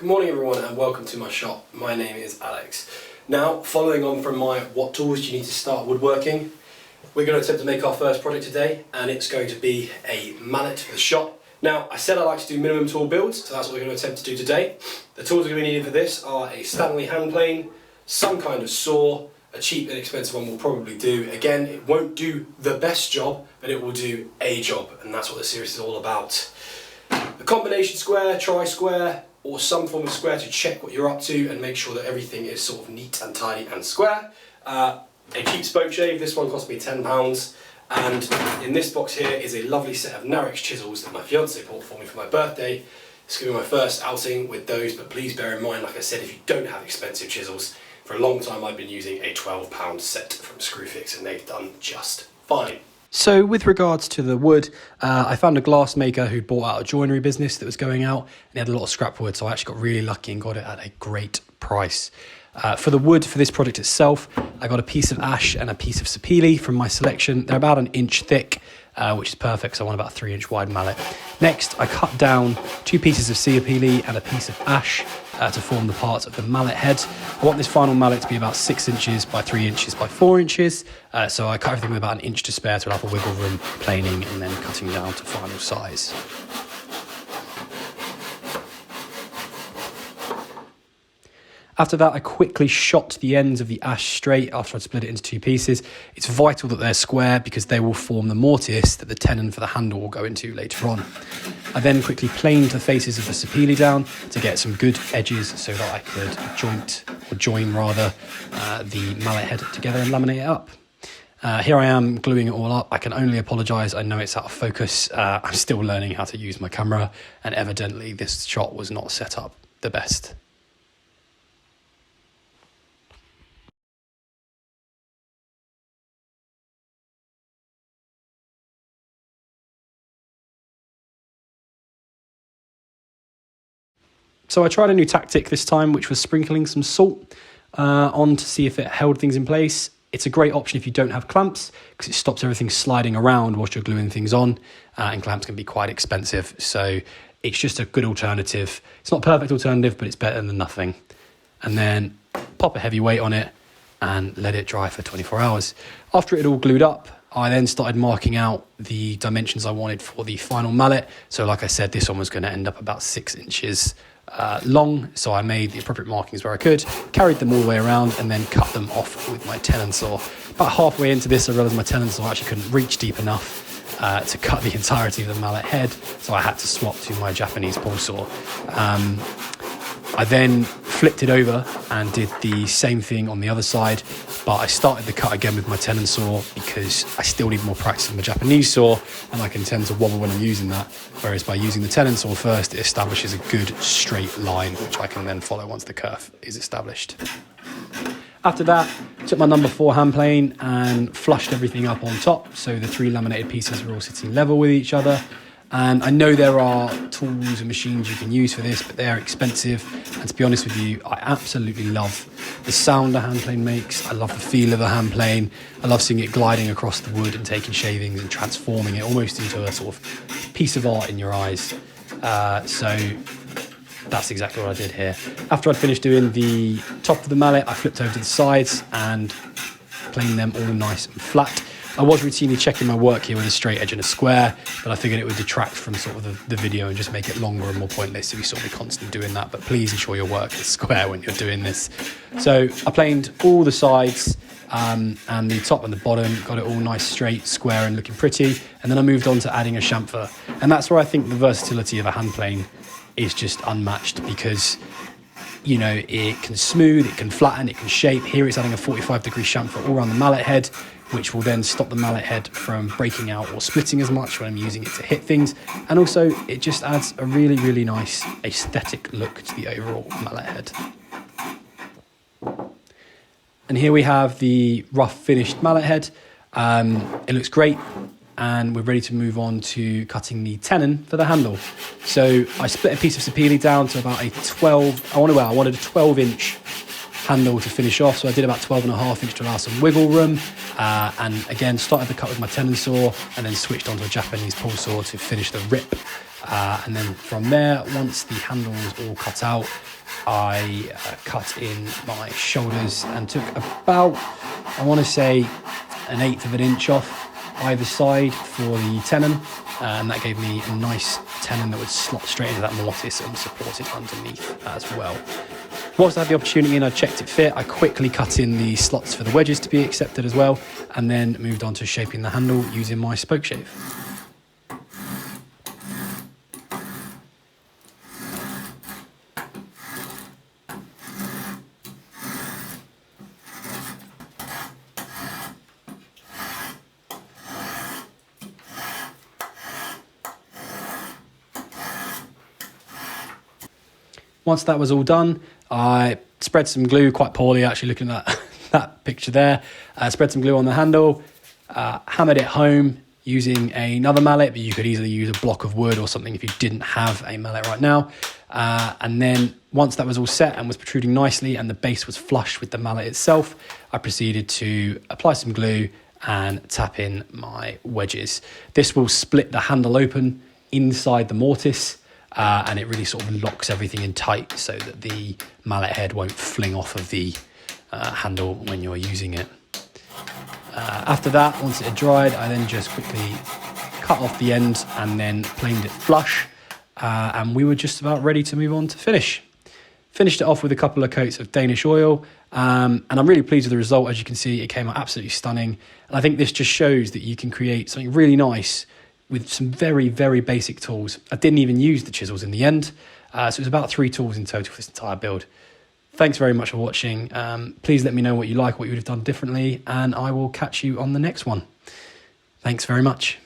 Good morning everyone and welcome to my shop. My name is Alex. Now, following on from my what tools do you need to start woodworking, we're going to attempt to make our first project today, and it's going to be a mallet for the shop. Now, I said I like to do minimum tool builds, so that's what we're going to attempt to do today. The tools we're going to be needing for this are a Stanley hand plane, some kind of saw, a cheap and expensive one will probably do. Again, it won't do the best job, but it will do a job, and that's what the series is all about. A combination square, tri-square, or some form of square to check what you're up to and make sure that everything is sort of neat and tidy and square. A cheap spoke shave, this one cost me £10, and in this box here is a lovely set of Narix chisels that my fiance bought for me for my birthday. It's going to be my first outing with those, but please bear in mind, like I said, if you don't have expensive chisels, for a long time I've been using a £12 set from Screwfix and they've done just fine. So with regards to the wood, I found a glass maker who bought out a joinery business that was going out, and he had a lot of scrap wood, so I actually got really lucky and got it at a great price. For the wood for this project itself, I got a piece of ash and a piece of sapele from my selection. They're about 1 inch thick, which is perfect, so I want about a 3-inch wide mallet. Next, I cut down 2 pieces of sapele and a piece of ash to form the parts of the mallet head. I want this final mallet to be about 6 inches by 3 inches by 4 inches, so I cut everything with about 1 inch to spare to allow for wiggle room, planing, and then cutting down to final size. After that, I quickly shot the ends of the ash straight after I'd split it into 2 pieces. It's vital that they're square because they will form the mortise that the tenon for the handle will go into later on. I then quickly planed the faces of the sapele down to get some good edges so that I could join the mallet head together and laminate it up. Here I am gluing it all up. I can only apologise, I know it's out of focus. I'm still learning how to use my camera, and evidently this shot was not set up the best. So I tried a new tactic this time, which was sprinkling some salt on to see if it held things in place. It's a great option if you don't have clamps, because it stops everything sliding around whilst you're gluing things on, and clamps can be quite expensive. So it's just a good alternative. It's not a perfect alternative, but it's better than nothing. And then pop a heavy weight on it and let it dry for 24 hours. After it had all glued up, I then started marking out the dimensions I wanted for the final mallet. So like I said, this one was going to end up about 6 inches long, so I made the appropriate markings where I could, carried them all the way around, and then cut them off with my tenon saw. About halfway into this, I realised my tenon saw actually couldn't reach deep enough to cut the entirety of the mallet head, so I had to swap to my Japanese pull saw. I then flipped it over and did the same thing on the other side, but I started the cut again with my tenon saw because I still need more practice with my Japanese saw, and I can tend to wobble when I'm using that, whereas by using the tenon saw first, it establishes a good straight line, which I can then follow once the curve is established. After that, took my number 4 hand plane and flushed everything up on top, so the 3 laminated pieces are all sitting level with each other. And I know there are tools and machines you can use for this, but they are expensive. And to be honest with you, I absolutely love the sound a hand plane makes. I love the feel of a hand plane. I love seeing it gliding across the wood and taking shavings and transforming it almost into a sort of piece of art in your eyes. So that's exactly what I did here. After I'd finished doing the top of the mallet, I flipped over to the sides and planed them all nice and flat. I was routinely checking my work here with a straight edge and a square, but I figured it would detract from sort of the video and just make it longer and more pointless if you saw me constantly doing that. But please ensure your work is square when you're doing this. So I planed all the sides and the top and the bottom, got it all nice, straight, square and looking pretty. And then I moved on to adding a chamfer. And that's where I think the versatility of a hand plane is just unmatched, because you know, it can smooth, it can flatten, it can shape. Here it's adding a 45-degree chamfer all around the mallet head, which will then stop the mallet head from breaking out or splitting as much when I'm using it to hit things. And also, it just adds a really, really nice aesthetic look to the overall mallet head. And here we have the rough finished mallet head. It looks great, and we're ready to move on to cutting the tenon for the handle. So I split a piece of sapele down to about a 12, I wanted a 12-inch handle to finish off, so I did about 12.5 inch to allow some wiggle room, and again started the cut with my tenon saw and then switched onto a Japanese pull saw to finish the rip. And then from there, once the handle was all cut out, I cut in my shoulders and took about, I want to say, 1/8 of an inch off either side for the tenon, and that gave me a nice tenon that would slot straight into that mortise and support it underneath as well. Whilst I had the opportunity and I checked it fit, I quickly cut in the slots for the wedges to be accepted as well, and then moved on to shaping the handle using my spoke shave. Once that was all done, I spread some glue, quite poorly actually looking at that picture there. Spread some glue on the handle, hammered it home using another mallet, but you could easily use a block of wood or something if you didn't have a mallet right now. And then once that was all set and was protruding nicely and the base was flush with the mallet itself, I proceeded to apply some glue and tap in my wedges. This will split the handle open inside the mortise, and it really sort of locks everything in tight so that the mallet head won't fling off of the handle when you're using it. After that, once it had dried, I then just quickly cut off the end and then planed it flush, and we were just about ready to move on to finish. Finished it off with a couple of coats of Danish oil, and I'm really pleased with the result. As you can see, it came out absolutely stunning, and I think this just shows that you can create something really nice with some very, very basic tools. I didn't even use the chisels in the end, so it was about 3 tools in total for this entire build. Thanks very much for watching. Please let me know what you like, what you would have done differently, and I will catch you on the next one. Thanks very much.